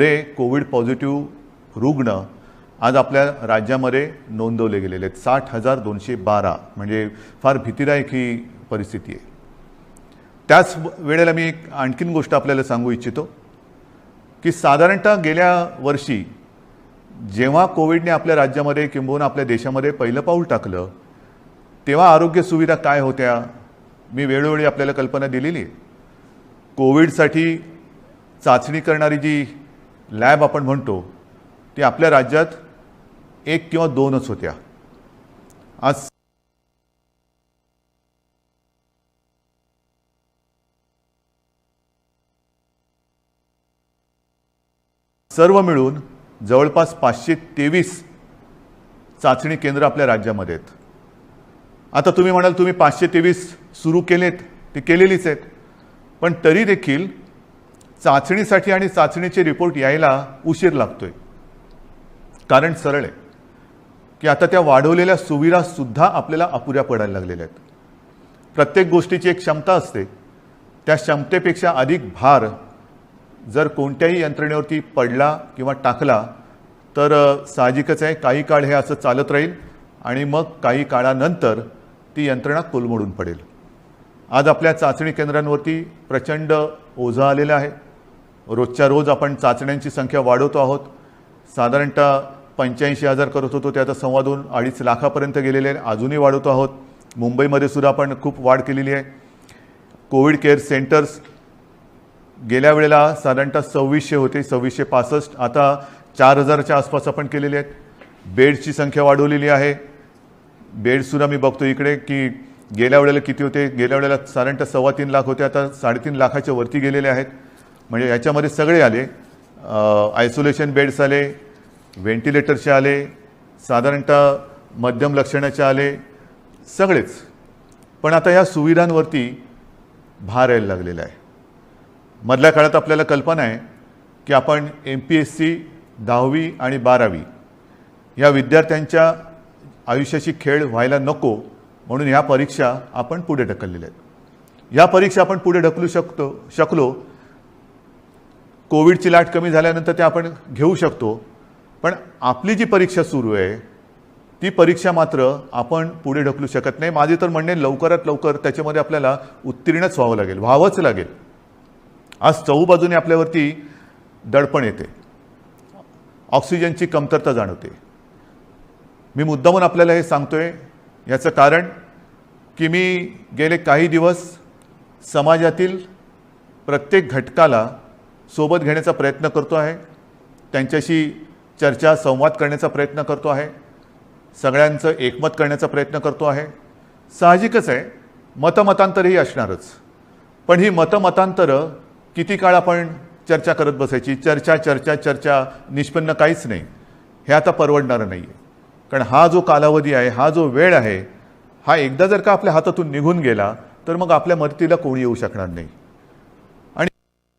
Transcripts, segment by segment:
एवढे Covid positive रुग्ण आज आपल्या राज्यामध्ये नोंदवले गेलेले आहेत. 60,212 म्हणजे फार भीतीदायक ही परिस्थिती आहे. त्याच वेळेला मी एक आणखीन गोष्ट आपल्याला सांगू इच्छितो की साधारणतः गेल्या वर्षी जेव्हा कोविडने आपल्या राज्यामध्ये किंबहुना आपल्या देशामध्ये पहिलं पाऊल टाकलं तेव्हा आरोग्य सुविधा काय होत्या मी वेळोवेळी आपल्याला कल्पना दिलेली आहे. कोविडसाठी चाचणी करणारी जी लॅब आपण म्हणतो ती आपल्या राज्यात 1 किंवा 2च होत्या. आज सर्व मिळून जवळपास 523 चाचणी केंद्र आपल्या राज्यामध्ये आहेत. आता तुम्ही म्हणाल तुम्ही 523 सुरू केलेत, ते केलेलीच आहेत, पण तरी देखील चाचणीसाठी आणि चाचणीचे रिपोर्ट यायला उशीर लागतोय. कारण सरळ आहे की आता त्या वाढवलेल्या सुविधा सुद्धा आपल्याला अपुऱ्या पडायला लागलेल्या आहेत. प्रत्येक गोष्टीची एक क्षमता असते, त्या क्षमतेपेक्षा अधिक भार जर कोणत्याही यंत्रणेवरती पडला किंवा टाकला तर साहजिकच आहे काही काळ हे असं चालत राहील आणि मग काही काळानंतर ती यंत्रणा कोलमडून पडेल. आज आपल्या चाचणी केंद्रांवरती प्रचंड ओझं आलेलं आहे. रोजच्या रोज आपण चाचण्यांची संख्या वाढवतो आहोत. साधारणतः 85,000 करत होतो ते आता 2.25-2.5 लाखापर्यंत गेलेले आहे. अजूनही वाढवतो आहोत. मुंबईमध्ये सुद्धा आपण खूप वाढ केलेली आहे. कोविड केअर सेंटर्स गेल्या वेळेला साधारणतः 2600 होते, 2665, आता 4000च्या आसपास आपण केलेले आहेत. बेड्सची संख्या वाढवलेली आहे. बेडसुद्धा मी बघतो इकडे की गेल्या वेळेला किती होते, गेल्या वेळेला साधारणतः 3.25 लाख होते, आता 3.5 लाखाच्या वरती गेलेले आहेत. म्हणजे याच्यामध्ये सगळे आले, आयसोलेशन बेड्स आले, व्हेंटिलेटरचे आले, साधारणतः मध्यम लक्षणाचे आले, सगळेच. पण आता या सुविधांवरती भार यायला लागलेला आहे. मधल्या काळात आपल्याला कल्पना आहे की आपण MPSC 10वी आणि 12वी या विद्यार्थ्यांच्या आयुष्याची खेळ व्हायला नको म्हणून ह्या परीक्षा आपण पुढे ढकललेल्या आहेत. या परीक्षा आपण पुढे ढकलू शकलो. कोविडची लाट कमी झाल्यानंतर ते आपण घेऊ शकतो, पण आपली जी परीक्षा सुरू आहे ती परीक्षा मात्र आपण पुढे ढकलू शकत नाही. माझे तर म्हणणे लवकरात लवकर त्याच्यामध्ये आपल्याला उत्तीर्णच व्हावंच लागेल. आज चहूबाजूने आपल्यावरती दडपण येते, ऑक्सिजनची कमतरता जाणवते. मी मुद्दामून आपल्याला हे सांगतोय याचं कारण की मी गेले काही दिवस समाजातील प्रत्येक घटकाला सोबत घेण्याचा प्रयत्न करतो आहे, त्यांच्याशी चर्चा संवाद करण्याचा प्रयत्न करतो आहे, सगळ्यांचं एकमत करण्याचा प्रयत्न करतो आहे. साहजिकच आहे मतमतांतरही असणारच, पण ही मतमतांतरं किती काळ आपण चर्चा करत बसायची, चर्चा निष्पन्न काहीच नाही, हे आता परवडणारं नाही आहे. कारण हा जो कालावधी आहे, हा जो वेळ आहे, हा एकदा जर का आपल्या हातातून निघून गेला तर मग आपल्या मदतीला कोणी येऊ शकणार नाही. आणि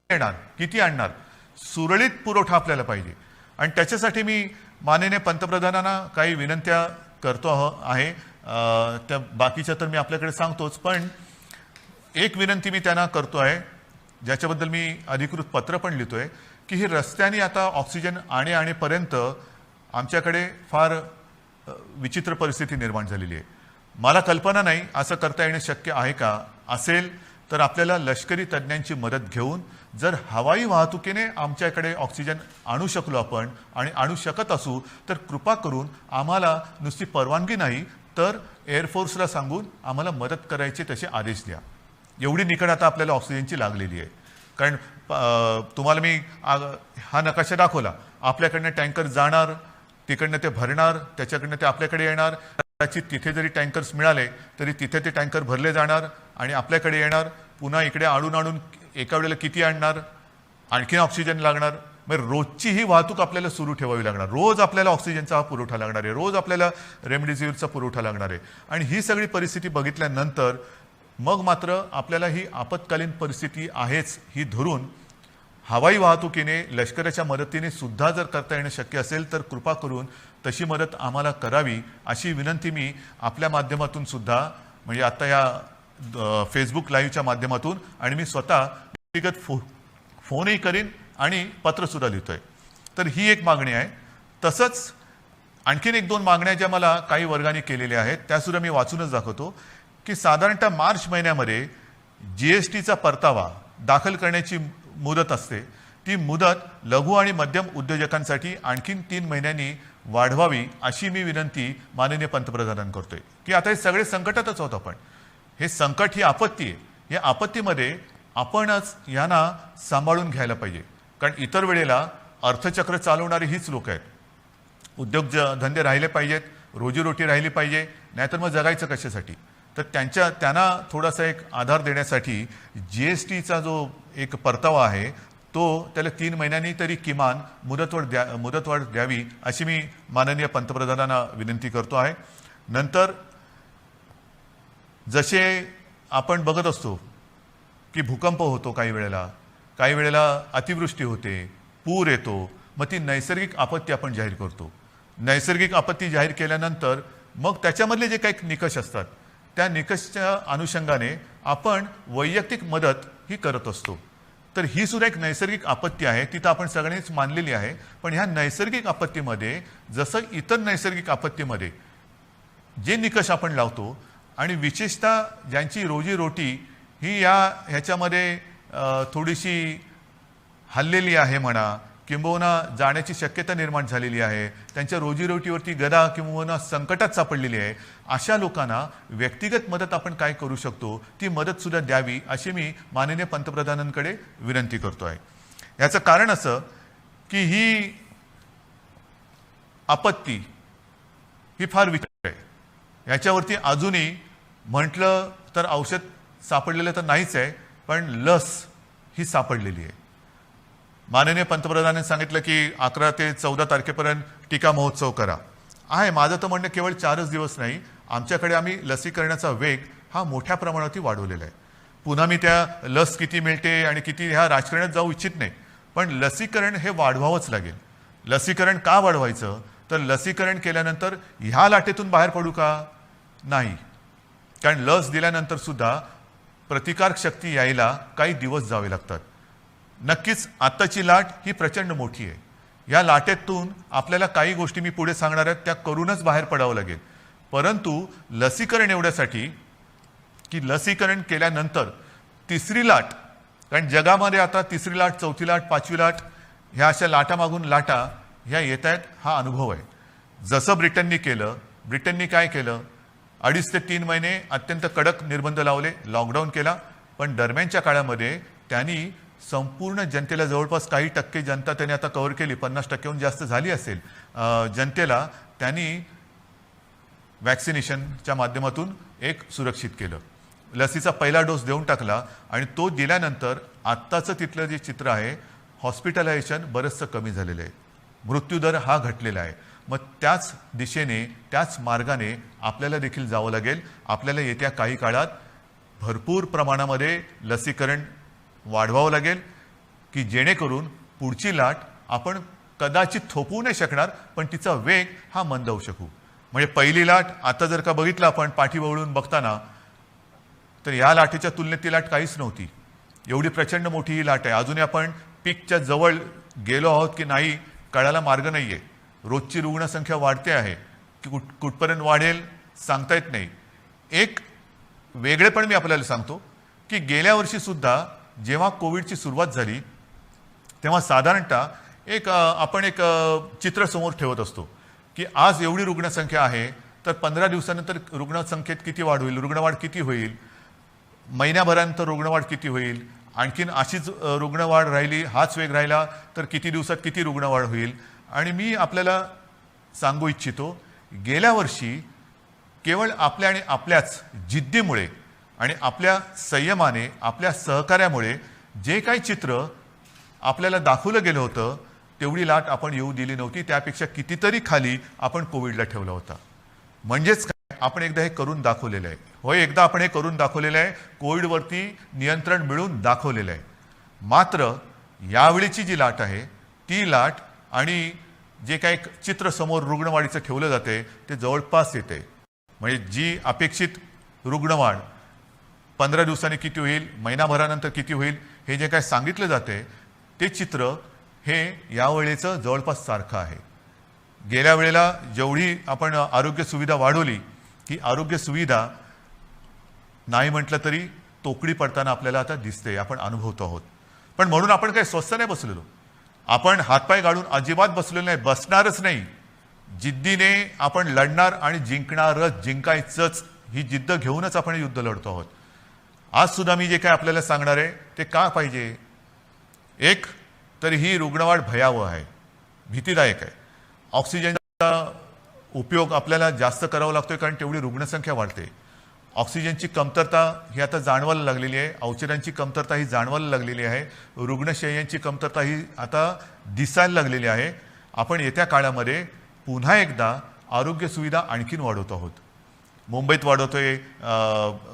येणार किती आणणार, सुरळीत पुरवठा आपल्याला पाहिजे. आणि त्याच्यासाठी मी माननीय पंतप्रधानांना काही विनंत्या करतो आहे. त्या बाकीच्या तर मी आपल्याकडे सांगतोच, पण एक विनंती मी त्यांना करतो आहे ज्याच्याबद्दल मी अधिकृत पत्र पण लिहितोय की ही रस्त्याने आता ऑक्सिजन आणेपर्यंत आमच्याकडे फार विचित्र परिस्थिती निर्माण झालेली आहे. मला कल्पना नाही असं करता येणं शक्य आहे का. असेल तर आपल्याला लष्करी तज्ज्ञांची मदत घेऊन जर हवाई वाहतुकीने आमच्याकडे ऑक्सिजन आणू शकलो आपण आणि आणू शकत असू तर कृपा करून आम्हाला नुसती परवानगी नाही तर एअरफोर्सला सांगून आम्हाला मदत करायचे तसे आदेश द्या. एवढी निकड आता आपल्याला ऑक्सिजनची लागलेली आहे. कारण तुम्हाला मी हा नकाशा दाखवला, आपल्याकडनं टँकर जाणार, तिकडनं ते भरणार, त्याच्याकडनं ते आपल्याकडे येणार. कदाचित तिथे जरी टँकर्स मिळाले तरी तिथे ते टँकर भरले जाणार आणि आपल्याकडे येणार. पुन्हा इकडे आणून एका वेळेला किती आणणार, आणखीन ऑक्सिजन लागणार. मग रोजची ही वाहतूक आपल्याला सुरू ठेवावी लागणार. रोज आपल्याला ऑक्सिजनचा हा पुरवठा लागणार आहे, रोज आपल्याला रेमडेसिवीरचा पुरवठा लागणार आहे. आणि ही सगळी परिस्थिती बघितल्यानंतर मग मात्र आपल्याला ही आपत्कालीन परिस्थिती आहेच ही धरून हवाई वाहतुकीने लष्कराच्या मदतीने सुद्धा जर करता येणं शक्य असेल तर कृपा करून तशी मदत आम्हाला करावी अशी विनंती मी आपल्या माध्यमातून सुद्धा, म्हणजे आता या फेसबुक लाईव्हच्या माध्यमातून आणि मी स्वतः व्यक्तिगत फोनही करीन आणि पत्रसुद्धा लिहितोय. तर ही एक मागणी आहे. तसंच आणखीन एक दोन मागण्या ज्या मला काही वर्गाने केलेल्या आहेत त्यासुद्धा मी वाचूनच दाखवतो की साधारणतः मार्च महिन्यामध्ये GSTचा परतावा दाखल करण्याची मुदत असते. ती मुदत लघु आणि मध्यम उद्योजकांसाठी आणखीन 3 महिन्यांनी वाढवावी अशी मी विनंती माननीय पंतप्रधानांना करतोय. की आता हे सगळे संकटातच आहोत आपण. हे संकट ही आपत्ती आहे. या आपत्तीमध्ये आपणच यांना सांभाळून घ्यायला पाहिजे. कारण इतर वेळेला अर्थचक्र चालवणारी हीच लोक आहेत. धंदे राहिले पाहिजेत, रोजीरोटी राहिली पाहिजे, नाहीतर मग जगायचं कशासाठी. तर त्यांना थोडासा एक आधार देण्यासाठी GSTचा जो एक परतावा आहे तो त्याला 3 महिन्यांनी तरी किमान मुदतवाढ द्यावी अशी मी माननीय पंतप्रधानांना विनंती करतो आहे. नंतर जसे आपण बघत असतो की भूकंप होतो, काही वेळेला अतिवृष्टी होते, पूर येतो, मग ती नैसर्गिक आपत्ती आपण जाहीर करतो. नैसर्गिक आपत्ती जाहीर केल्यानंतर मग त्याच्यामधले जे काही निकष असतात त्या निकषच्या अनुषंगाने आपण वैयक्तिक मदत ही करत असतो. तर ही सुद्धा एक नैसर्गिक आपत्ती आहे, ती तर आपण सगळ्यांनीच मानलेली आहे. पण ह्या नैसर्गिक आपत्तीमध्ये जसं इतर नैसर्गिक आपत्तीमध्ये जे निकष आपण लावतो आणि विशेषतः ज्यांची रोजीरोटी ही ह्याच्यामध्ये थोडीशी हल्लेली आहे म्हणा, किंबहुना जाण्याची शक्यता निर्माण झालेली आहे, त्यांच्या रोजीरोटीवरती गदा किंबहुना संकटात सापडलेली आहे, अशा लोकांना व्यक्तिगत मदत आपण काय करू शकतो ती मदतसुद्धा द्यावी अशी मी माननीय पंतप्रधानांकडे विनंती करतो आहे. याचं कारण असं की ही आपत्ती ही फार विचित्र आहे. याच्यावरती अजूनही म्हटलं तर औषध सापडलेलं तर नाहीच आहे, पण लस ही सापडलेली आहे. माननीय पंतप्रधानांनी सांगितलं की 11 ते 14 तारखेपर्यंत टीका महोत्सव करा. आहे, माझं तर म्हणणं केवळ 4च दिवस नाही, आमच्याकडे आम्ही लसीकरणाचा वेग हा मोठ्या प्रमाणावरती वाढवलेला आहे. पुन्हा मी त्या लस किती मिळते आणि किती ह्या राजकारणात जाऊ इच्छित नाही, पण लसीकरण हे वाढवावंच लागेल. लसीकरण का वाढवायचं, तर लसीकरण केल्यानंतर ह्या लाटेतून बाहेर पडू का नाही. कारण लस दिल्यानंतर सुद्धा प्रतिकारक शक्ती यायला काही दिवस जावे लागतात. नक्कीच आत्ताची लाट ही प्रचंड मोठी आहे. या लाटेतून आपल्याला काही गोष्टी मी पुढे सांगणार आहेत त्या करूनच बाहेर पडावं लागेल. परंतु लसीकरण एवढ्यासाठी की लसीकरण केल्यानंतर तिसरी लाट, कारण जगामध्ये आता तिसरी लाट, चौथी लाट, पाचवी लाट ह्या अशा लाटामागून लाटा ह्या येत आहेत, हा अनुभव आहे. जसं ब्रिटननी काय केलं, 2.5 ते 3 महिने अत्यंत कडक निर्बंध लावले, लॉकडाऊन केला. पण दरम्यानच्या काळामध्ये त्यांनी संपूर्ण जनतेला, जवळपास काही टक्के जनता त्यांनी आता कव्हर केली, 50%हून जास्त झाली असेल जनतेला, त्यांनी वॅक्सिनेशनच्या माध्यमातून एक सुरक्षित केलं. लसीचा पहिला डोस देऊन टाकला आणि तो दिल्यानंतर आत्ताचं तिथलं जे चित्र आहे, हॉस्पिटलायझेशन बरंचसं कमी झालेलं आहे, मृत्यूदर हा घटलेला आहे. मग त्याच दिशेने, त्याच मार्गाने आपल्याला देखील जावं लागेल. आपल्याला येत्या काही काळात भरपूर प्रमाणामध्ये लसीकरण वाढवावं लागेल की जेणेकरून पुढची लाट आपण कदाचित थोपवू नाही शकणार, पण तिचा वेग हा मंदावू शकू. म्हणजे पहिली लाट आता जर का बघितलं आपण पाठीवळून बघताना, तर या लाटेच्या तुलनेत ती लाट काहीच नव्हती. एवढी प्रचंड मोठी ही लाट आहे. अजूनही आपण पीकच्या जवळ गेलो आहोत की नाही कळायला मार्ग नाही आहे. रोजची रुग्णसंख्या वाढते आहे, की कुठपर्यंत वाढेल सांगता येत नाही. एक वेगळेपण मी आपल्याला सांगतो की गेल्या वर्षी सुद्धा जेव्हा कोविडची सुरुवात झाली तेव्हा साधारणतः आपण एक चित्र समोर ठेवत असतो की आज एवढी रुग्णसंख्या आहे, तर 15 दिवसानंतर रुग्णसंख्येत किती वाढ होईल, रुग्णवाढ किती होईल, महिन्याभरानंतर रुग्णवाढ किती होईल, आणखीन अशीच रुग्णवाढ राहिली, हाच वेग राहिला तर किती दिवसात किती रुग्णवाढ होईल. आणि मी आपल्याला सांगू इच्छितो, गेल्या वर्षी केवळ आपल्या आणि आपल्याच जिद्दीमुळे आणि आपल्या संयमाने, आपल्या सहकार्यामुळे जे काही चित्र आपल्याला दाखवलं गेलं होतं तेवढी लाट आपण येऊ दिली नव्हती. त्यापेक्षा कितीतरी खाली आपण कोविडला ठेवला होता. म्हणजेच काय, आपण एकदा हे करून दाखवलेलं आहे. होय, एकदा आपण हे करून दाखवलेलं आहे, कोविडवरती नियंत्रण मिळवून दाखवलेलं आहे. मात्र यावेळीची जी लाट आहे ती लाट आणि जे काही चित्र समोर रुग्णवाढीचं ठेवलं जाते ते जवळपास येते. म्हणजे जी अपेक्षित रुग्णवाढ 15 दिवसांनी किती होईल, महिनाभरानंतर किती होईल, हे जे काय सांगितलं जाते ते चित्र हे यावेळेचं जवळपास सारखं आहे. गेल्या वेळेला जेवढी आपण आरोग्य सुविधा वाढवली की आरोग्य सुविधा नाही म्हटलं तरी तोकडी पडताना आपल्याला आता दिसते, आपण अनुभवतो आहोत. पण म्हणून आपण काही स्वस्थ नाही बसलेलो, आपण हातपाय गाळून अजिबात बसलेलो नाही, बसणारच नाही. जिद्दीने आपण लढणार आणि जिंकणारच, जिंकायचंच ही जिद्द घेऊनच आपण युद्ध लढतो आहोत. आज सुद्धा मी जे काय आपल्याला सांगणार आहे ते का पाहिजे. एक तर ही रुग्णवाढ भयावह आहे, भीतीदायक आहे. ऑक्सिजनचा उपयोग आपल्याला जास्त करावा लागतोय कारण तेवढी रुग्णसंख्या वाढते. ऑक्सिजनची कमतरता ही आता जाणवायला लागलेली आहे, औषधांची कमतरता ही जाणवायला लागलेली आहे, रुग्णशय्यांची कमतरता ही आता दिसायला लागलेली आहे. आपण येत्या काळामध्ये पुन्हा एकदा आरोग्य सुविधा आणखीन वाढवत आहोत. मुंबईत वाढवतोय,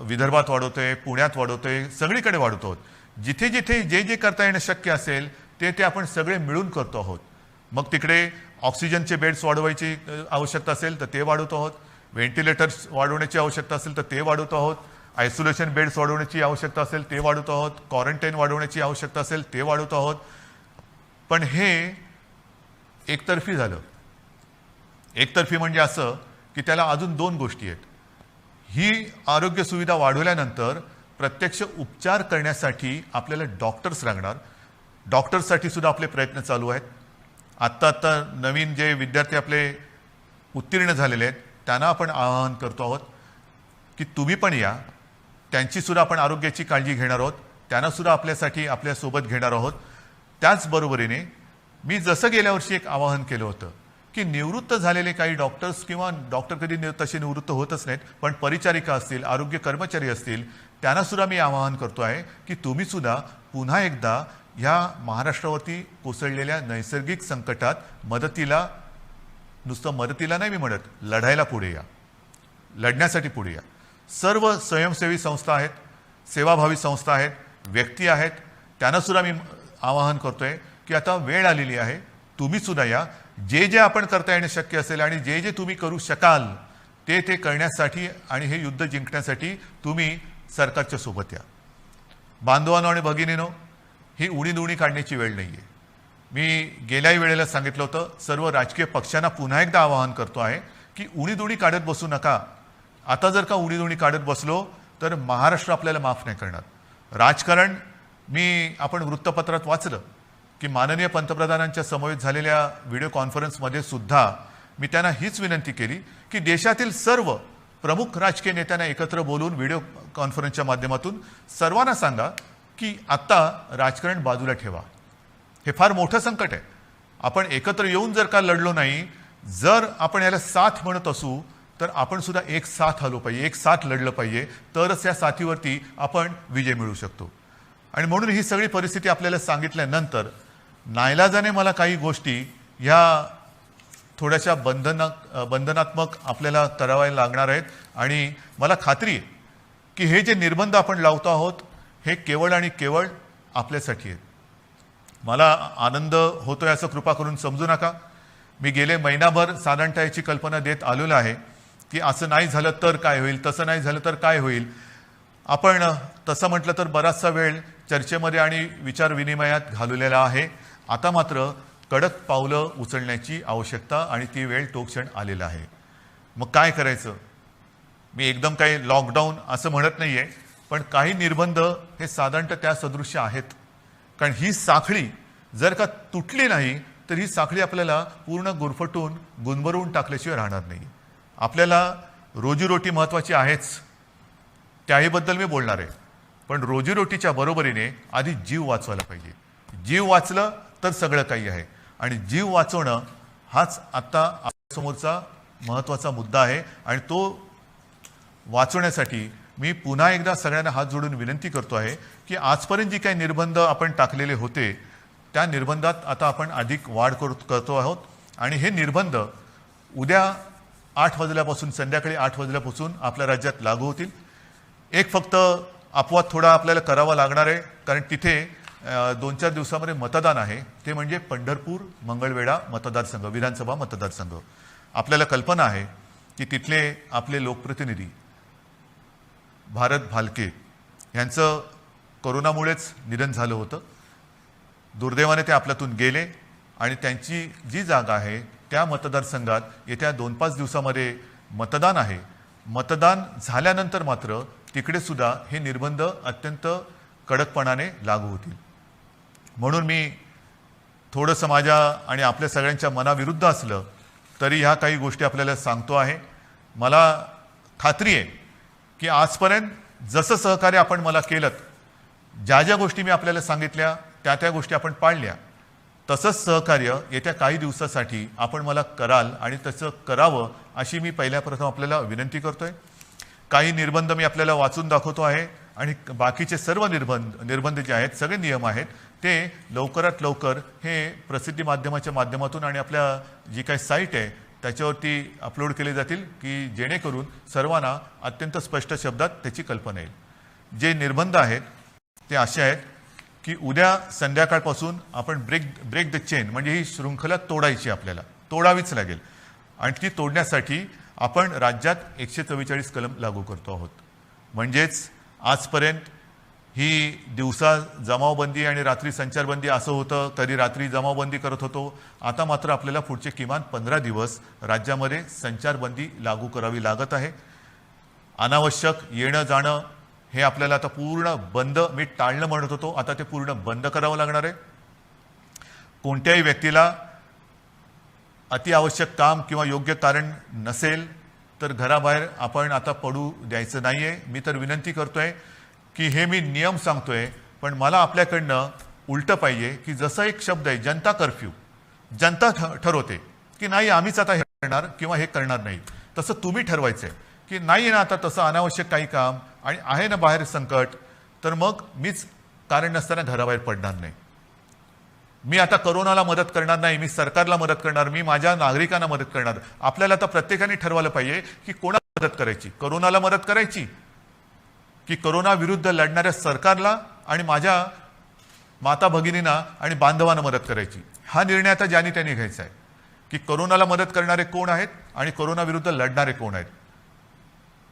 विदर्भात वाढवतोय, पुण्यात वाढवतोय, सगळीकडे वाढवतो आहोत. जिथे जिथे जे जे करता येणं शक्य असेल ते आपण सगळे मिळून करतो आहोत. मग तिकडे ऑक्सिजनचे बेड्स वाढवायची आवश्यकता असेल तर ते वाढवतो आहोत, व्हेंटिलेटर्स वाढवण्याची आवश्यकता असेल तर ते वाढवतो आहोत, आयसोलेशन बेड्स वाढवण्याची आवश्यकता असेल ते वाढवतो आहोत, क्वारंटाईन वाढवण्याची आवश्यकता असेल ते वाढवतो आहोत. पण हे एकतर्फी झालं. एकतर्फी म्हणजे असं की त्याला अजून दोन गोष्टी आहेत. ही आरोग्य सुविधा वाढवल्यानंतर प्रत्यक्ष उपचार करण्यासाठी आपल्याला डॉक्टर्स लागणार. डॉक्टर्ससाठी सुद्धा आपले प्रयत्न चालू आहेत. आत्ता नवीन जे विद्यार्थी आपले उत्तीर्ण झालेले आहेत त्यांना आपण आवाहन करतो आहोत की तुम्ही पण या. त्यांची सुद्धा आपण आरोग्याची काळजी घेणार आहोत, त्यांना सुद्धा आपल्यासाठी आपल्यासोबत घेणार आहोत. त्याचबरोबरीने मी जसं गेल्या वर्षी एक आवाहन केलं होतं की निवृत्त झालेले काही डॉक्टर्स किंवा डॉक्टर कधी तसे निवृत्त होतच नाहीत, पण परिचारिका असतील, आरोग्य कर्मचारी असतील, त्यांना सुद्धा मी आवाहन करतो आहे की तुम्ही सुद्धा पुन्हा एकदा ह्या महाराष्ट्रावरती कोसळलेल्या नैसर्गिक संकटात मदतीला, नुसतं मदतीला नाही मी म्हणत, लढायला पुढे या, लढण्यासाठी पुढे या. सर्व स्वयंसेवी संस्था आहेत, सेवाभावी संस्था आहेत, व्यक्ती आहेत, त्यांना सुद्धा मी आवाहन करतोय की आता वेळ आलेली आहे, तुम्ही सुद्धा या. जे जे आपण करता येणं शक्य असेल आणि जे जे तुम्ही करू शकाल ते करण्यासाठी आणि हे युद्ध जिंकण्यासाठी तुम्ही सरकारच्या सोबत या. बांधवांनो आणि भगिनीनो, ही उडी काढण्याची वेळ नाही आहे. मी गेल्याही वेळेला सांगितलं होतं, सर्व राजकीय पक्षांना पुन्हा एकदा आवाहन करतो आहे की उडी काढत बसू नका. आता जर का उडी काढत बसलो तर महाराष्ट्र आपल्याला माफ नाही करणार. राजकारण आपण वृत्तपत्रात वाचलं की माननीय पंतप्रधानांच्या समवेत झालेल्या व्हिडिओ कॉन्फरन्समध्ये सुद्धा मी त्यांना हीच विनंती केली की देशातील सर्व प्रमुख राजकीय नेत्यांना एकत्र बोलून व्हिडिओ कॉन्फरन्सच्या माध्यमातून सर्वांना सांगा की आत्ता राजकारण बाजूला ठेवा. हे फार मोठं संकट आहे. आपण एकत्र येऊन जर का लढलो नाही, जर आपण याला साथ म्हणत असू तर आपण सुद्धा एक साथ आलो पाहिजे, एक साथ लढलं पाहिजे, तरच या साथीवरती आपण विजय मिळवू शकतो. आणि म्हणून ही सगळी परिस्थिती आपल्याला सांगितल्यानंतर नाईलाजाने मला काही गोष्टी ह्या थोड्याशा बंधनात्मक आपल्याला कराव्या लागणार आहेत. आणि मला खात्री आहे की हे जे निर्बंध आपण लावतो आहोत हे केवळ आणि केवळ आपल्यासाठी आहेत. मला आनंद होतोय असं कृपा करून समजू नका. मी गेले महिनाभर साधारणतः याची कल्पना देत आलेलो आहे की असं नाही झालं तर काय होईल, तसं नाही झालं तर काय होईल. आपण तसं म्हटलं तर बराचसा वेळ चर्चेमध्ये आणि विचारविनिमयात घालवलेला आहे. आता मात्र कडक पावलं उचलण्याची आवश्यकता आणि ती वेळ तो क्षण आलेला आहे. मग काय करायचं. मी एकदम काही लॉकडाऊन असं म्हणत नाही आहे, पण काही निर्बंध हे साधारणतः त्या सदृश्य आहेत. कारण ही साखळी जर का तुटली नाही तर ही साखळी आपल्याला पूर्ण गुरफटून गुंबरून टाकल्याशिवाय राहणार नाही. आपल्याला रोजीरोटी महत्त्वाची आहेच, त्याहीबद्दल मी बोलणार आहे. पण रोजीरोटीच्या बरोबरीने आधी जीव वाचवायला पाहिजे. जीव वाचलं तर सगळं काही आहे. आणि जीव वाचवणं हाच आत्ता आपल्यासमोरचा महत्त्वाचा मुद्दा आहे. आणि तो वाचवण्यासाठी मी पुन्हा एकदा सगळ्यांना हात जोडून विनंती करतो आहे की आजपर्यंत जी काही निर्बंध आपण टाकलेले होते त्या निर्बंधात आता आपण अधिक वाढ करतो आहोत. आणि हे निर्बंध उद्या 8 वाजल्यापासून, संध्याकाळी 8 वाजल्यापासून आपल्या राज्यात लागू होतील. एक फक्त अपवाद थोडा आपल्याला करावा लागणार आहे, कारण तिथे 2-4 दिवसामध्ये मतदान आहे. ते म्हणजे पंढरपूर मंगळवेढा मतदारसंघ, विधानसभा मतदारसंघ. आपल्याला कल्पना आहे की तिथले आपले लोकप्रतिनिधी भारत भालके यांचं कोरोनामुळेच निधन झालं होतं. दुर्दैवाने ते आपल्यातून गेले आणि त्यांची जी जागा आहे त्या मतदारसंघात येत्या 2-5 दिवसामध्ये मतदान आहे. मतदान झाल्यानंतर मात्र तिकडे सुद्धा हे निर्बंध अत्यंत कडकपणाने लागू होतील. म्हणून मी थोडंसं माझ्या आणि आपल्या सगळ्यांच्या मनाविरुद्ध असलं तरी ह्या काही गोष्टी आपल्याला सांगतो आहे. मला खात्री आहे की आजपर्यंत जसं सहकार्य आपण मला केलं, ज्या ज्या गोष्टी मी आपल्याला सांगितल्या त्या गोष्टी आपण पाळल्या, तसंच सहकार्य येत्या काही दिवसासाठी आपण मला कराल आणि तसं करावं अशी मी पहिल्या प्रथम आपल्याला विनंती करतोय. काही निर्बंध मी आपल्याला वाचून दाखवतो आहे आणि बाकीचे सर्व निर्बंध जे आहेत, सगळे नियम आहेत, ते लवकरात लवकर हे प्रसिद्धी माध्यमाच्या माध्यमातून आणि आपल्या जी काही साईट आहे त्याच्यावरती अपलोड केले जातील की जेणेकरून सर्वांना अत्यंत स्पष्ट शब्दात त्याची कल्पना येईल. जे निर्बंध आहेत ते असे आहेत की उद्या संध्याकाळपासून आपण ब्रेक द चेन म्हणजे ही शृंखला तोडायची, आपल्याला तोडावीच लागेल आणि ती तोडण्यासाठी आपण राज्यात 144 कलम लागू करतो आहोत. म्हणजेच आजपर्यंत ही दिवसा जमावबंदी आणि रात्री संचारबंदी असं होतं, कधी रात्री जमावबंदी करत होतो. आता मात्र आपल्याला पुढचे किमान 15 दिवस राज्यामध्ये संचारबंदी लागू करावी लागत आहे. अनावश्यक येणं जाणं हे आपल्याला आता पूर्ण बंद, मी टाळणं म्हणत होतो, आता ते पूर्ण बंद करावं लागणार आहे. कोणत्याही व्यक्तीला अतिआवश्यक काम किंवा योग्य कारण नसेल तर घराबाहेर आपण आता पडू द्यायचं नाही आहे. मी तर विनंती करतोय की हे मी नियम सांगतोय, पण मला आपल्याकडनं उलटं पाहिजे की जसं एक शब्द आहे जनता कर्फ्यू, जनता ठरवते की नाही आम्हीच आता हे करणार किंवा हे करणार नाही, तसं तुम्ही ठरवायचं आहे की नाही ना आता तसं अनावश्यक काही काम आणि आहे ना बाहेर संकट, तर मग मीच कारण नसताना घराबाहेर पडणार नाही. मी आता करोनाला मदत करणार नाही, मी सरकारला मदत करणार, मी माझ्या नागरिकांना मदत करणार. आपल्याला आता प्रत्येकाने ठरवलं पाहिजे की कोणाला मदत करायची, करोनाला मदत करायची की करोना विरुद्ध लढणाऱ्या सरकारला आणि माझ्या माता भगिनींना आणि बांधवांना मदत करायची. हा निर्णय आता ज्यांनी त्यांनी घ्यायचा आहे की करोनाला मदत करणारे कोण आहेत आणि करोना विरुद्ध लढणारे कोण आहेत,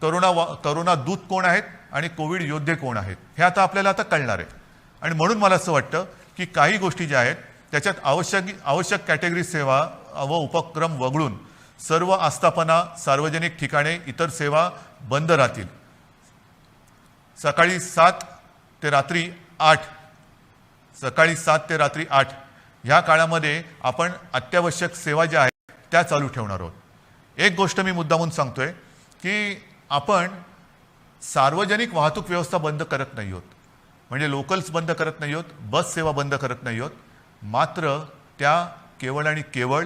करोना दूत कोण आहेत आणि कोविड योद्धे कोण आहेत, हे आता आपल्याला आता कळणार आहे. आणि म्हणून मला असं वाटतं की काही गोष्टी ज्या आहेत त्याच्यात आवश्यक कॅटेगरी सेवा व उपक्रम वगळून सर्व आस्थापना, सार्वजनिक ठिकाणे, इतर सेवा बंद राहतील. सकाळी 7 ते रात्री 8 ह्या काळामध्ये आपण अत्यावश्यक सेवा ज्या आहेत त्या चालू ठेवणार आहोत. एक गोष्ट मी मुद्दामून सांगतोय की आपण सार्वजनिक वाहतूक व्यवस्था बंद करत नाही आहोत, म्हणजे लोकल्स बंद करत नाही आहोत, बस सेवा बंद करत नाही आहोत. मात्र त्या केवळ आणि केवळ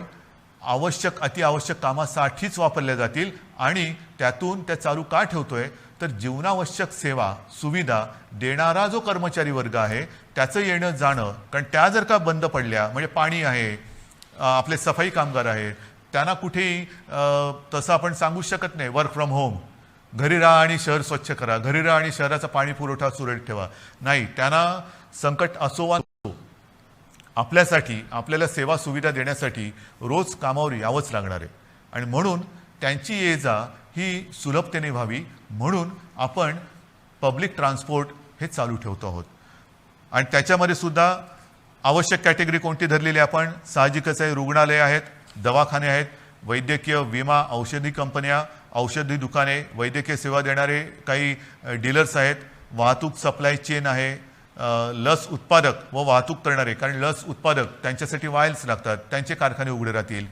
अतिआवश्यक कामासाठीच वापरल्या जातील आणि त्यातून त्या चालू का ठेवतोय तर जीवनावश्यक सेवा सुविधा देणारा जो कर्मचारी वर्ग आहे त्याचं येणं जाणं, कारण त्या जर का बंद पडल्या म्हणजे पाणी आहे, आपले सफाई कामगार आहेत, त्यांना कुठेही तसं आपण सांगू शकत नाही वर्क फ्रॉम होम, घरी राहा आणि शहर स्वच्छ करा, घरी राहा आणि शहराचा पाणी पुरवठा सुरळीत ठेवा, नाही, त्यांना संकट असो वा नसो आपल्यासाठी आपल्याला सेवा सुविधा देण्यासाठी रोज कामावर यावंच लागणार आहे. आणि म्हणून त्यांची ये जा ही सुलभतेने व्हावी म्हणून आपण पब्लिक ट्रान्सपोर्ट हे चालू ठेवतो आहोत. आणि त्याच्यामध्ये सुद्धा आवश्यक कॅटेगरी कोणती धरलेली आपण साहजिकच आहे, रुग्णालय आहेत, दवाखाने आहेत, वैद्यकीय विमा, औषधी कंपन्या, औषधी दुकाने, वैद्यकीय सेवा देणारे काही डीलर्स आहेत, वाहतूक सप्लाय चेन आहे, लस उत्पादक व वाहतूक करणारे, कारण लस उत्पादक त्यांच्यासाठी वायल्स लागतात, त्यांचे कारखाने उघडे राहतील,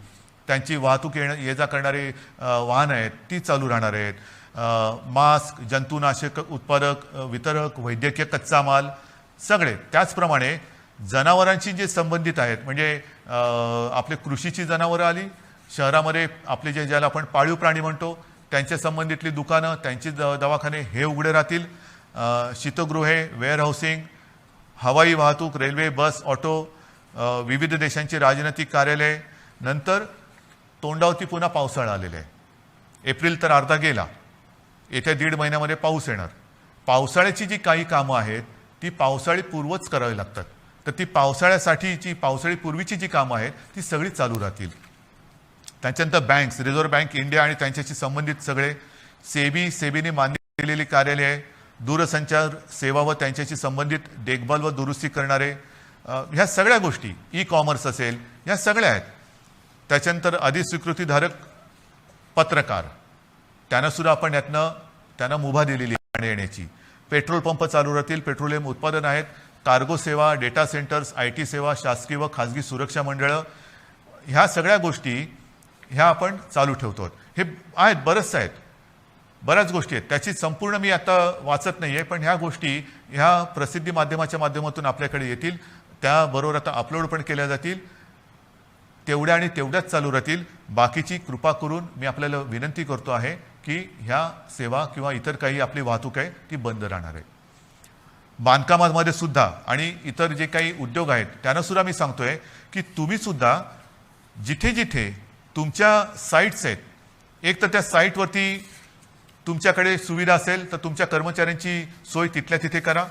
त्यांची वाहतूक ये जा करणारे वाहन आहेत ती चालू राहणार आहेत, मास्क, जंतुनाशक उत्पादक, वितरक, वैद्यकीय कच्चा माल सगळे. त्याचप्रमाणे जनावरांशी जे संबंधित आहेत म्हणजे आपले कृषीची जनावरं आली, शहरामध्ये आपले ज्याला आपण पाळीव प्राणी म्हणतो त्यांच्या संबंधितली दुकानं, त्यांची दवाखाने हे उघडे राहतील, शीतगृहे, वेअरहाऊसिंग, हवाई वाहतूक, रेल्वे, बस, ऑटो, विविध देशांची राजनैतिक कार्यालय. नंतर तोंडावरती पुन्हा पावसाळा आलेला आहे, एप्रिल तर अर्धा गेला, येत्या 1.5 महिन्यामध्ये पाऊस येणार. पावसाळ्याची जी काही कामं आहेत ती पावसाळीपूर्वच करावी लागतात, तर ती पावसाळीपूर्वीची जी कामं आहेत ती सगळी चालू राहतील. त्याच्यानंतर बँक्स, रिझर्व्ह बँक इंडिया आणि त्यांच्याशी संबंधित सगळे, सेबीने मान्य केलेली कार्यालय, दूरसंचार सेवा व त्यांच्याशी संबंधित देखभाल व दुरुस्ती करणारे, ह्या सगळ्या गोष्टी, ई कॉमर्स असेल, ह्या सगळ्या आहेत. त्याच्यानंतर अधिस्वीकृतीधारक पत्रकार, त्यांनासुद्धा आपण यातनं त्यांना मुभा दिलेली आहे येण्याची. पेट्रोल पंप चालू राहतील, पेट्रोलियम उत्पादन आहेत, कार्गो सेवा, डेटा सेंटर्स, IT सेवा, शासकीय व खाजगी सुरक्षा मंडळं, ह्या सगळ्या गोष्टी ह्या आपण चालू ठेवतो. हे आहेत, बऱ्याच गोष्टी आहेत. त्याची संपूर्ण मी आता वाचत नाही आहे, पण ह्या गोष्टी ह्या प्रसिद्धी माध्यमाच्या माध्यमातून आपल्याकडे येतील. त्याबरोबर आता अपलोड पण केल्या जातील. तेवढ्या आणि तेवढ्याच चालू राहतील. बाकीची कृपा करून मी आपल्याला विनंती करतो आहे की ह्या सेवा किंवा इतर काही आपली वाहतूक आहे ती बंद राहणार आहे. बांधकामामध्ये सुद्धा आणि इतर जे काही उद्योग आहेत त्यांना सुद्धा मी सांगतोय की तुम्ही सुद्धा जिथे जिथे तुमच्या साईट्स आहेत, एक तर त्या साईटवरती तुमच्याकडे सुविधा असेल तर तुमच्या कर्मचाऱ्यांची सोय तिथल्या तिथे करा.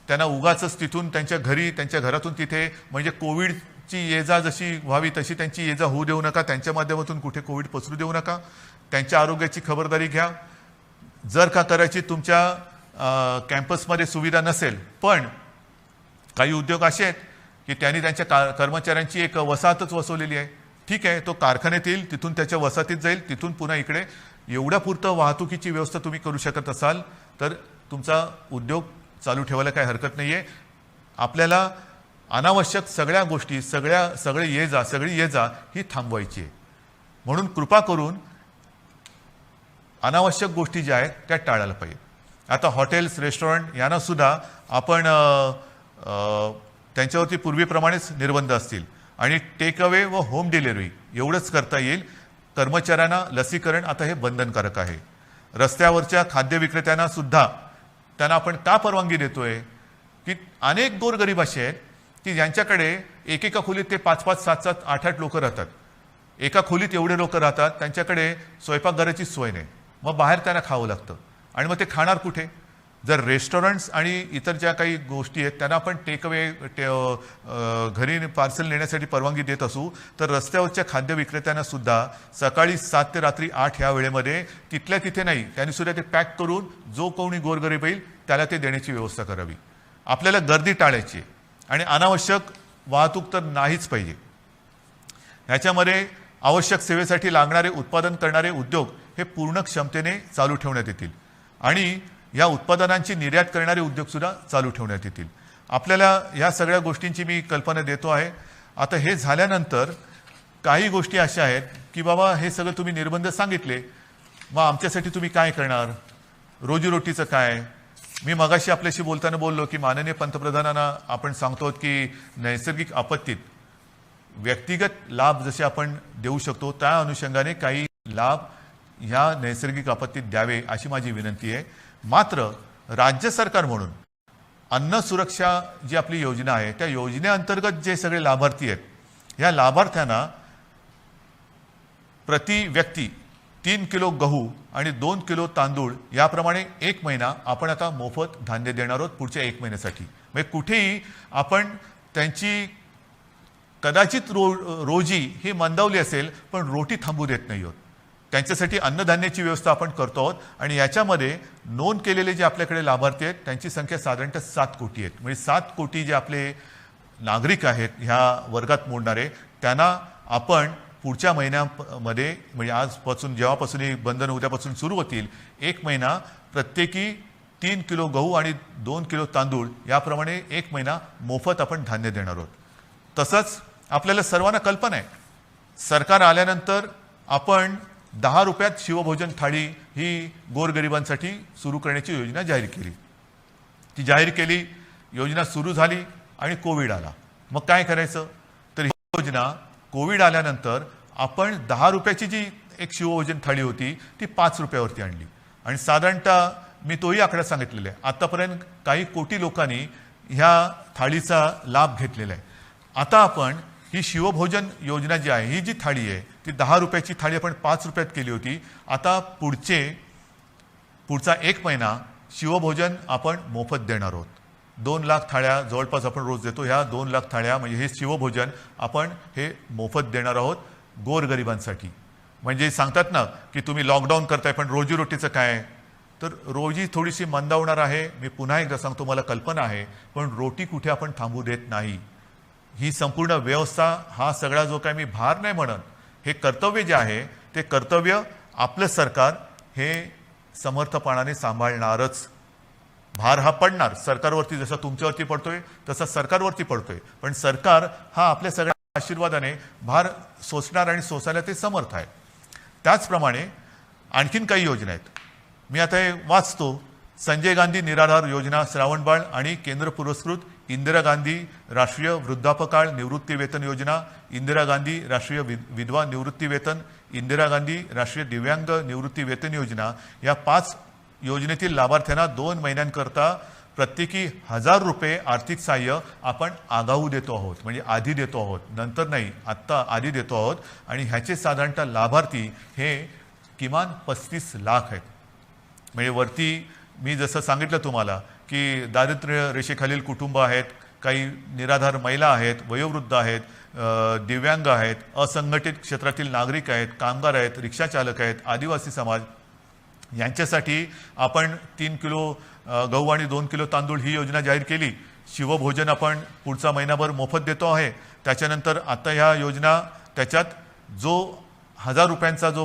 त्यांना उगाचच तिथून त्यांच्या घरी, त्यांच्या घरातून तिथे, म्हणजे कोविडची ये जा जशी व्हावी तशी त्यांची ये जा होऊ देऊ नका. त्यांच्या माध्यमातून कुठे कोविड पसरू देऊ नका. त्यांच्या आरोग्याची खबरदारी घ्या. जर का करायची तुमच्या कॅम्पसमध्ये सुविधा नसेल, पण काही उद्योग असे आहेत की त्यांनी त्यांच्या कर्मचाऱ्यांची एक वसाहतच वसवलेली आहे. ठीक आहे, तो कारखान्यात येईल, तिथून त्याच्या वसाहतीत जाईल, तिथून पुन्हा इकडे. एवढ्या पुरतं वाहतुकीची व्यवस्था तुम्ही करू शकत असाल तर तुमचा उद्योग चालू ठेवायला काही हरकत नाही आहे. आपल्याला अनावश्यक सगळ्या गोष्टी, सगळी ये जा ही थांबवायची आहे. म्हणून कृपा करून अनावश्यक गोष्टी ज्या आहेत त्या टाळायला पाहिजे. आता हॉटेल्स, रेस्टॉरंट यांना सुद्धा आपण त्यांच्यावरती पूर्वीप्रमाणेच निर्बंध असतील आणि टेक अवे व होम डिलिव्हरी एवढंच करता येईल. कर्मचाऱ्यांना लसीकरण आता हे बंधनकारक आहे. रस्त्यावरच्या खाद्य विक्रेत्यांना सुद्धा त्यांना आपण का परवानगी देतोय की अनेक गोरगरीब असे आहेत की ज्यांच्याकडे एकेका खोलीत ते 5-5, 7-7, 8-8 लोक राहतात. एका खोलीत एवढे लोक राहतात, त्यांच्याकडे स्वयंपाकघराची सोय नाही. मग बाहेर त्यांना खावं लागतं आणि मग ते खाणार कुठे? जर रेस्टॉरंट्स आणि इतर ज्या काही गोष्टी आहेत त्यांना आपण टेक अवे घरी पार्सल नेण्यासाठी परवानगी देत असू, तर रस्त्यावरच्या खाद्य विक्रेत्यांना सुद्धा सकाळी 7 ते रात्री 8 या वेळेमध्ये तिथल्या तिथे नाही, त्यांनी सुद्धा ते पॅक करून जो कोणी गोरगरीब येईल त्याला ते देण्याची व्यवस्था करावी. आपल्याला गर्दी टाळायची आणि अनावश्यक वाहतूक तर नाहीच पाहिजे. ह्याच्यामध्ये आवश्यक सेवेसाठी लागणारे उत्पादन करणारे उद्योग हे पूर्ण क्षमतेने चालू ठेवण्यात येतील आणि या उत्पादनांची निर्यात करणारे उद्योग सुद्धा चालू ठेवण्यात येतील. आपल्याला या सगळ्या गोष्टींची मी कल्पना देतो आहे. आता हे झाल्यानंतर काही गोष्टी अशा आहेत की बाबा हे सगळं तुम्ही निर्बंध सांगितले, मग आमच्यासाठी तुम्ही काय करणार? रोजीरोटीचं काय? मी मगाशी आपल्याशी बोलताना बोललो की माननीय पंतप्रधानांना आपण सांगतो की नैसर्गिक आपत्तीत व्यक्तिगत लाभ जसे आपण देऊ शकतो त्या अनुषंगाने काही लाभ ह्या नैसर्गिक आपत्तीत द्यावे अशी माझी विनंती आहे. मात्र राज्य सरकार म्हणून अन्न सुरक्षा जी आपली योजना आहे त्या योजनेअंतर्गत जे सगळे लाभार्थी आहेत या लाभार्थ्यांना प्रति व्यक्ती 3 किलो गहू आणि 2 किलो तांदूळ याप्रमाणे 1 महिना आपण आता मोफत धान्य देणार आहोत पुढच्या 1 महिन्यासाठी. म्हणजे कुठेही आपण त्यांची कदाचित रोजी ही मंदावली असेल पण रोटी थांबू देत नाही आहोत. त्यांच्यासाठी अन्नधान्याची व्यवस्था आपण करतो आहोत आणि याच्यामध्ये नोंद केलेले जे आपल्याकडे लाभार्थी आहेत त्यांची संख्या साधारणतः 7 कोटी आहेत. म्हणजे 7 कोटी जे आपले नागरिक आहेत ह्या वर्गात मोडणारे त्यांना आपण पुढच्या महिन्यामध्ये म्हणजे आजपासून जेव्हापासून हे बंधन उद्यापासून सुरू होतील 1 महिना प्रत्येकी 3 किलो गहू आणि 2 किलो तांदूळ याप्रमाणे 1 महिना मोफत आपण धान्य देणार आहोत. तसंच आपल्याला सर्वांना कल्पना आहे सरकार आल्यानंतर आपण 10 रुपयात शिवभोजन थाळी ही गोरगरिबांसाठी सुरू करण्याची योजना जाहीर केली. ती जाहीर केली, योजना सुरू झाली आणि कोविड आला. मग काय करायचं? तर ही योजना कोविड आल्यानंतर आपण 10 रुपयाची जी एक शिवभोजन थाळी होती ती 5 रुपयावरती आणली आणि साधारणतः मी तोही आकडा सांगितलेला आहे. आतापर्यंत काही कोटी लोकांनी ह्या थाळीचा लाभ घेतलेला आहे. आता आपण ही शिवभोजन योजना जी आहे ही जी थाळी आहे ती 10 रुपयाची थाळी आपण 5 रुपयात केली होती. आता पुढचा 1 महिना शिवभोजन आपण मोफत देणार आहोत. 2 लाख थाळ्या जवळपास आपण रोज देतो. ह्या 2 लाख थाळ्या म्हणजे हे शिवभोजन आपण हे मोफत देणार आहोत गोरगरिबांसाठी. म्हणजे सांगतात ना की तुम्ही लॉकडाऊन करताय पण रोजीरोटीचं काय? तर रोजी थोडीशी मंदावणार आहे. मी पुन्हा एकदा सांगतो मला कल्पना आहे पण रोटी कुठे आपण थांबू देत नाही. ही संपूर्ण व्यवस्था, हा सगळा जो काही मी भार नाही म्हणत, हे कर्तव्य जे आहे ते कर्तव्य आपलं सरकार हे समर्थपणाने सांभाळणारच. भार हा पडणार सरकारवरती, जसा तुमच्यावरती पडतोय तसा सरकारवरती पडतोय, पण सरकार हा आपल्या सगळ्या आशीर्वादाने भार सोसणार आणि सोसायला ते समर्थ आहे. त्याचप्रमाणे आणखीन काही योजना आहेत. मी आता हे वाचतो. संजय गांधी निराधार योजना श्रावणबाळ आणि केंद्र पुरस्कृत इंदिरा गांधी राष्ट्रीय वृद्धापकाळ निवृत्ती वेतन योजना, इंदिरा गांधी राष्ट्रीय विधवा निवृत्ती वेतन, इंदिरा गांधी राष्ट्रीय दिव्यांग निवृत्ती वेतन योजना, या 5 योजनेतील लाभार्थ्यांना 2 महिन्यांकरता प्रत्येकी 1000 रुपये आर्थिक सहाय्य आपण आगाऊ देतो आहोत. म्हणजे आधी देतो आहोत, नंतर नाही, आत्ता आधी देतो आहोत. आणि ह्याचे साधारणतः लाभार्थी हे किमान 35 लाख आहेत. म्हणजे वरती मी जसं सांगितलं तुम्हाला की दारिद्र्य रेषेखालील कुटुंब आहेत, काही निराधार महिला आहेत, वयोवृद्ध आहेत, दिव्यांग आहेत, असंघटित क्षेत्रातील नागरिक आहेत, कामगार आहेत, रिक्षाचालक आहेत, आदिवासी समाज, यांच्यासाठी आपण 3 किलो गहू आणि 2 किलो तांदूळ ही योजना जाहीर केली. शिवभोजन आपण पुढचा महिनाभर मोफत देतो आहे. त्याच्यानंतर आता ह्या योजना त्याच्यात जो 1000 रुपयांचा जो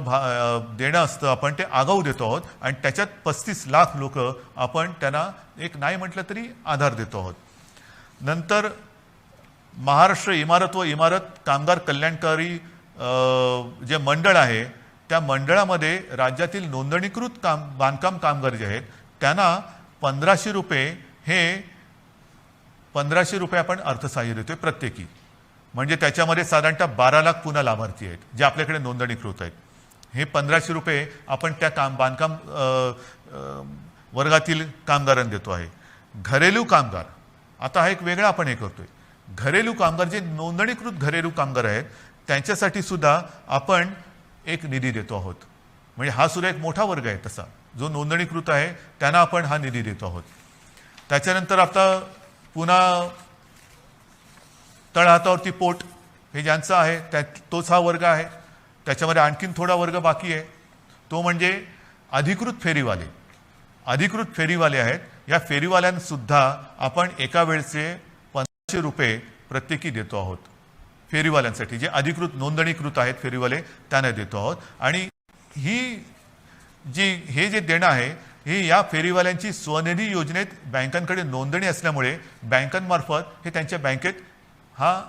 देणं असतं आपण ते आगाऊ देतो आहोत आणि त्याच्यात 35 लाख लोक आपण त्यांना एक नाही म्हटलं तरी आधार देतो आहोत. नंतर महाराष्ट्र इमारत व इमारत कामगार कल्याणकारी जे मंडळ आहे त्या मंडळामध्ये राज्यातील नोंदणीकृत बांधकाम कामगार जे आहेत त्यांना 1500 रुपये हे 1500 रुपये आपण अर्थसहाय्य देतोय प्रत्येकी. म्हणजे त्याच्यामध्ये साधारणतः 12 लाख पुन्हा लाभार्थी आहेत जे आपल्याकडे नोंदणीकृत आहेत. हे 1500 रुपये आपण त्या बांधकाम वर्गातील कामगारांना देतो आहे. घरेलू कामगार, आता हा एक वेगळा आपण हे करतोय. घरेलू कामगार जे नोंदणीकृत घरेलू कामगार आहेत त्यांच्यासाठी सुद्धा आपण एक निधी देतो आहोत. म्हणजे हा सुद्धा एक मोठा वर्ग आहे तसा जो नोंदणीकृत आहे त्यांना आपण हा निधी देतो आहोत. त्याच्यानंतर आता पुन्हा तळहातावरती पोट हे ज्यांचं आहे तोच हा वर्ग आहे. त्याच्यामध्ये आणखीन थोडा वर्ग बाकी आहे, तो म्हणजे अधिकृत फेरीवाले. अधिकृत फेरीवाले आहेत. या फेरीवाल्यांसुद्धा आपण एका वेळचे 1500 रुपये प्रत्येकी देतो आहोत. फेरीवाल्यांसाठी जे अधिकृत नोंदणीकृत आहेत फेरीवाले त्यांना देतो आहोत. आणि हे जे देणं आहे हे या फेरीवाल्यांची स्वनिधी योजनेत बँकांकडे नोंदणी असल्यामुळे बँकांमार्फत हे त्यांच्या बँकेत हा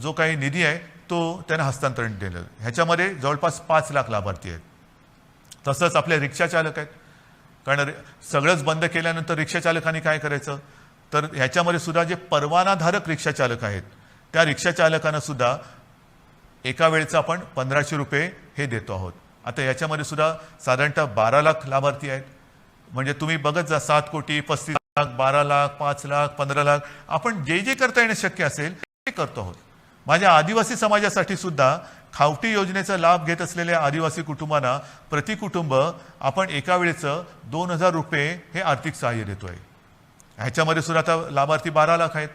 जो काही निधी आहे तो त्यांना हस्तांतरण दिलं. ह्याच्यामध्ये जवळपास 5 लाख लाभार्थी आहेत. तसंच आपले रिक्षाचालक आहेत. कारण सगळंच बंद केल्यानंतर रिक्षाचालकांनी काय करायचं, तर ह्याच्यामध्ये सुद्धा जे परवानाधारक रिक्षाचालक आहेत त्या रिक्षाचालकांना सुद्धा एका वेळेचं आपण 1500 रुपये हे देतो आहोत. आता याच्यामध्ये सुद्धा साधारणतः 12 लाख लाभार्थी आहेत. म्हणजे तुम्ही बघत जा 7 कोटी 35 लाख 12 लाख 5 लाख 15 लाख आपण जे जे करता येणं शक्य असेल ते करतो आहोत. माझ्या आदिवासी समाजासाठी सुद्धा खावटी योजनेचा लाभ घेत असलेल्या आदिवासी कुटुंबांना प्रति कुटुंब आपण एका वेळेचं 2000 रुपये हे आर्थिक सहाय्य देतोय. ह्याच्यामध्ये सुद्धा आता लाभार्थी 12 लाख आहेत.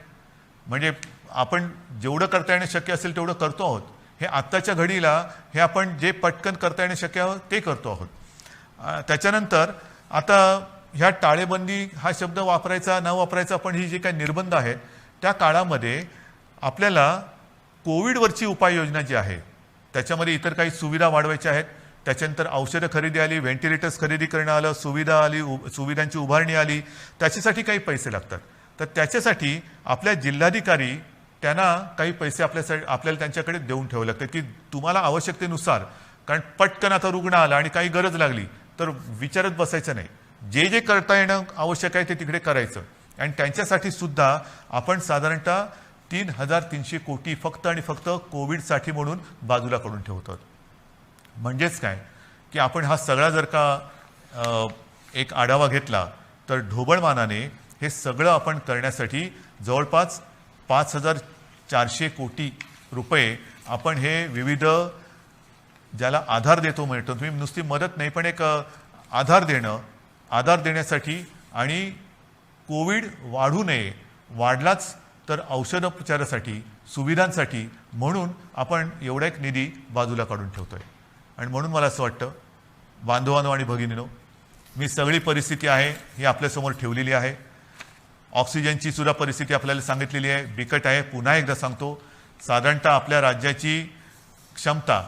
म्हणजे आपण जेवढं करता येणं शक्य असेल तेवढं करतो आहोत. हे आत्ताच्या घडीला हे आपण जे पटकन करता येणं शक्य आहे ते करतो आहोत. त्याच्यानंतर आता ह्या टाळेबंदी हा शब्द वापरायचा न वापरायचा पण ही जे काही निर्बंध आहेत त्या काळामध्ये आपल्याला कोविडवरची उपाययोजना जी आहे त्याच्यामध्ये इतर काही सुविधा वाढवायच्या आहेत. त्याच्यानंतर औषधं खरेदी आली, व्हेंटिलेटर्स खरेदी करणं आलं, सुविधा आली, सुविधांची उभारणी आली. त्याच्यासाठी काही पैसे लागतात. तर त्याच्यासाठी आपल्या जिल्हाधिकारी त्यांना काही पैसे आपल्याला त्यांच्याकडे देऊन ठेवावे लागतात की तुम्हाला आवश्यकतेनुसार, कारण पटकन आता रुग्ण आला आणि काही गरज लागली तर विचारत बसायचं नाही. जे जे करता येणं आवश्यक आहे ते तिकडे करायचं. आणि त्यांच्यासाठी सुद्धा आपण साधारणतः 3300 कोटी फक्त आणि फक्त कोविडसाठी म्हणून बाजूला करून ठेवतो. म्हणजेच काय की आपण हा सगळा जर का एक आढावा घेतला तर ढोबळमानाने हे सगळं आपण करण्यासाठी जवळपास 5400 कोटी रुपये आपण हे विविध ज्याला आधार देतो म्हणतो, तुम्ही नुसती मदत नाही पण एक आधार देण्यासाठी आणि कोविड वाढू नये, वाढलाच तर औषधोपचारासाठी सुविधांसाठी म्हणून आपण एवढा एक निधी बाजूला काढून ठेवतोय. आणि म्हणून मला असं वाटतं बांधवांनो आणि भगिनींनो, मी सगळी परिस्थिती आहे ही आपल्यासमोर ठेवलेली आहे. ऑक्सिजनची सुद्धा परिस्थिती आपल्याला सांगितलेली आहे, बिकट आहे. पुन्हा एकदा सांगतो साधारणतः आपल्या राज्याची क्षमता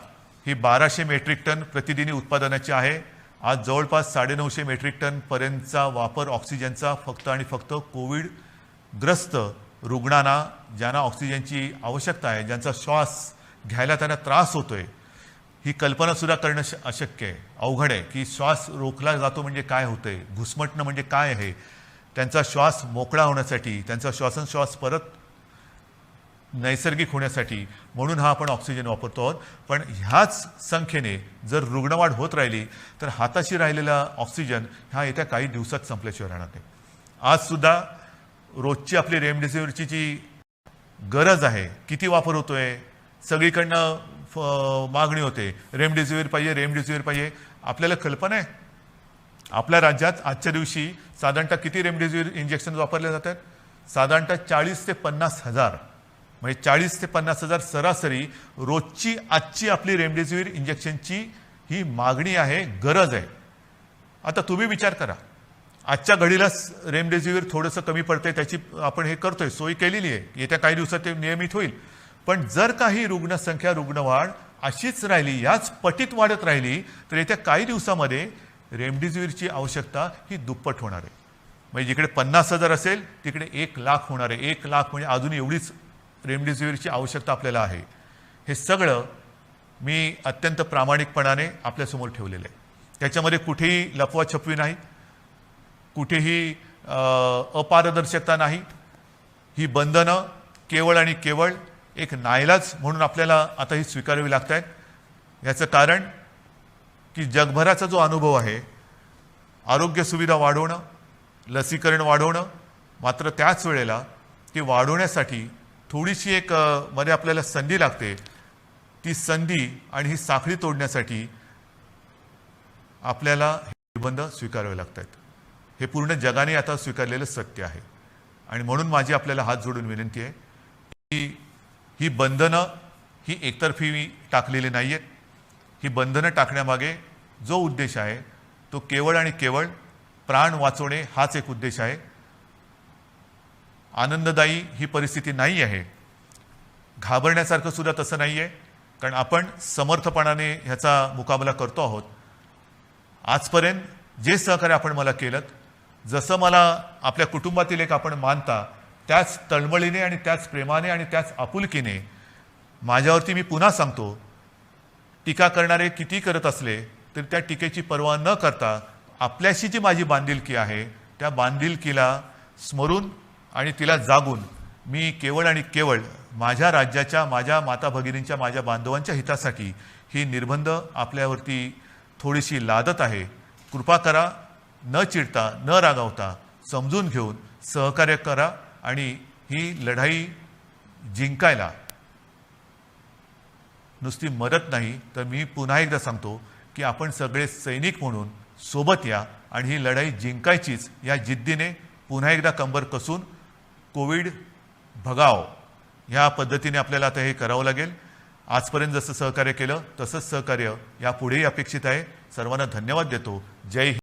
ही 1200 मेट्रिक टन प्रतिदिनी उत्पादनाची आहे. आज जवळपास 950 मेट्रिक टन पर्यंतचा वापर ऑक्सिजनचा फक्त आणि फक्त कोविडग्रस्त रुग्णांना, ज्यांना ऑक्सिजनची आवश्यकता आहे, ज्यांचा श्वास घ्यायला त्यांना त्रास होतोय, ही कल्पनासुद्धा करणं अशक्य आहे, अवघड आहे की श्वास रोखला जातो म्हणजे काय होतंय, घुसमटणं म्हणजे काय आहे. त्यांचा श्वास मोकळा होण्यासाठी, त्यांचा श्वासोच्छ्वास परत नैसर्गिक होण्यासाठी म्हणून हा आपण ऑक्सिजन वापरतो आहोत. पण ह्याच संख्येने जर रुग्णवाढ होत राहिली तर हाताशी राहिलेला ऑक्सिजन हा येत्या काही दिवसात संपल्याशिवाय राहणार नाही. आजसुद्धा रोजची आपली रेमडेसिवीरची जी गरज आहे, किती वापर होतोय, सगळीकडनं मागणी होते, रेमडेसिवीर पाहिजे. आपल्याला कल्पना आहे आपल्या राज्यात आजच्या दिवशी साधारणतः किती रेमडेसिवीर इंजेक्शन वापरले जातात? साधारणतः 40 ते 50 हजार, म्हणजे 40 ते 50 हजार सरासरी रोजची आजची आपली रेमडेसिवीर इंजेक्शनची ही मागणी आहे, गरज आहे. आता तुम्ही विचार करा, आजच्या घडीला रेमडेसिवीर थोडंसं कमी पडतंय, त्याची आपण हे करतोय, सोयी केलेली आहे, येत्या काही दिवसात ते नियमित होईल. पण जर काही रुग्णसंख्या, रुग्णवाढ अशीच राहिली, याच पटीत वाढत राहिली तर येत्या काही दिवसामध्ये रेमडेसिवीरची आवश्यकता ही दुप्पट होणार आहे. म्हणजे जिकडे 50 हजार असेल तिकडे 1 लाख होणार आहे. 1 लाख म्हणजे अजून एवढीच रेमडेसिवीरची आवश्यकता आपल्याला आहे. हे सगळं मी अत्यंत प्रामाणिकपणाने आपल्यासमोर ठेवलेलं आहे. त्याच्यामध्ये कुठेही लपवाछपवी नाही, कुठेही अपारदर्शकता नाही. ही बंधनं केवळ आणि केवळ एक नाईलाज म्हणून आपल्याला आता ही स्वीकारावी लागत आहेत. याचं कारण की जगभराचा जो अनुभव आहे, आरोग्य सुविधा वाढवणं, लसीकरण वाढवणं, मात्र त्याच वेळेला ती वाढवण्यासाठी थोडीशी एक मध्ये आपल्याला संधी लागते. ती संधी आणि ही साखळी तोडण्यासाठी आपल्याला हे निर्बंध स्वीकारावे लागतात. हे पूर्ण जगाने आता स्वीकारलेलं सत्य आहे. आणि म्हणून माझी आपल्याला हात जोडून विनंती आहे की ही बंधनं ही एकतर्फी टाकलेली नाही आहेत. ही बंधनं टाकण्यामागे जो उद्देश आहे तो केवळ आणि केवळ प्राण वाचवणे हाच एक उद्देश आहे. आनंददायी ही परिस्थिती नाही आहे, घाबरण्यासारखं सुद्धा तसं नाही आहे, कारण आपण समर्थपणाने ह्याचा मुकाबला करतो आहोत. आजपर्यंत जे सहकार्य आपण मला केलं, जसं मला आपल्या कुटुंबातील एक आपण मानता, त्याच तळमळीने आणि त्याच प्रेमाने आणि त्याच आपुलकीने माझ्यावरती मी पुन्हा सांगतो, टीका करणारे किती करत असले तरी त्या टीकेची पर्वा न करता आपल्याशी जी माझी बांधिलकी आहे त्या बांधिलकीला स्मरून आणि तिला जागून मी केवळ आणि केवळ माझ्या राज्याच्या, माझ्या माता भगिनींच्या, माझ्या बांधवांच्या हितासाठी ही निर्बंध आपल्यावरती थोडीशी लादत आहे. कृपा करा, न चिडता, न रागावता, समजून घेऊन सहकार्य करा आणि ही लढाई जिंकायला नुसती मदत नाही तर मी पुन्हा एकदा सांगतो की आपण सगळे सैनिक म्हणून सोबत या आणि ही लढाई जिंकायचीच या जिद्दीने पुन्हा एकदा कंबर कसून कोविड भगाव ह्या पद्धतीने आपल्याला आता हे करावं लागेल. आजपर्यंत जसं सहकार्य केलं तसंच सहकार्य यापुढेही अपेक्षित आहे. सर्वांना धन्यवाद देतो. जय हिंद.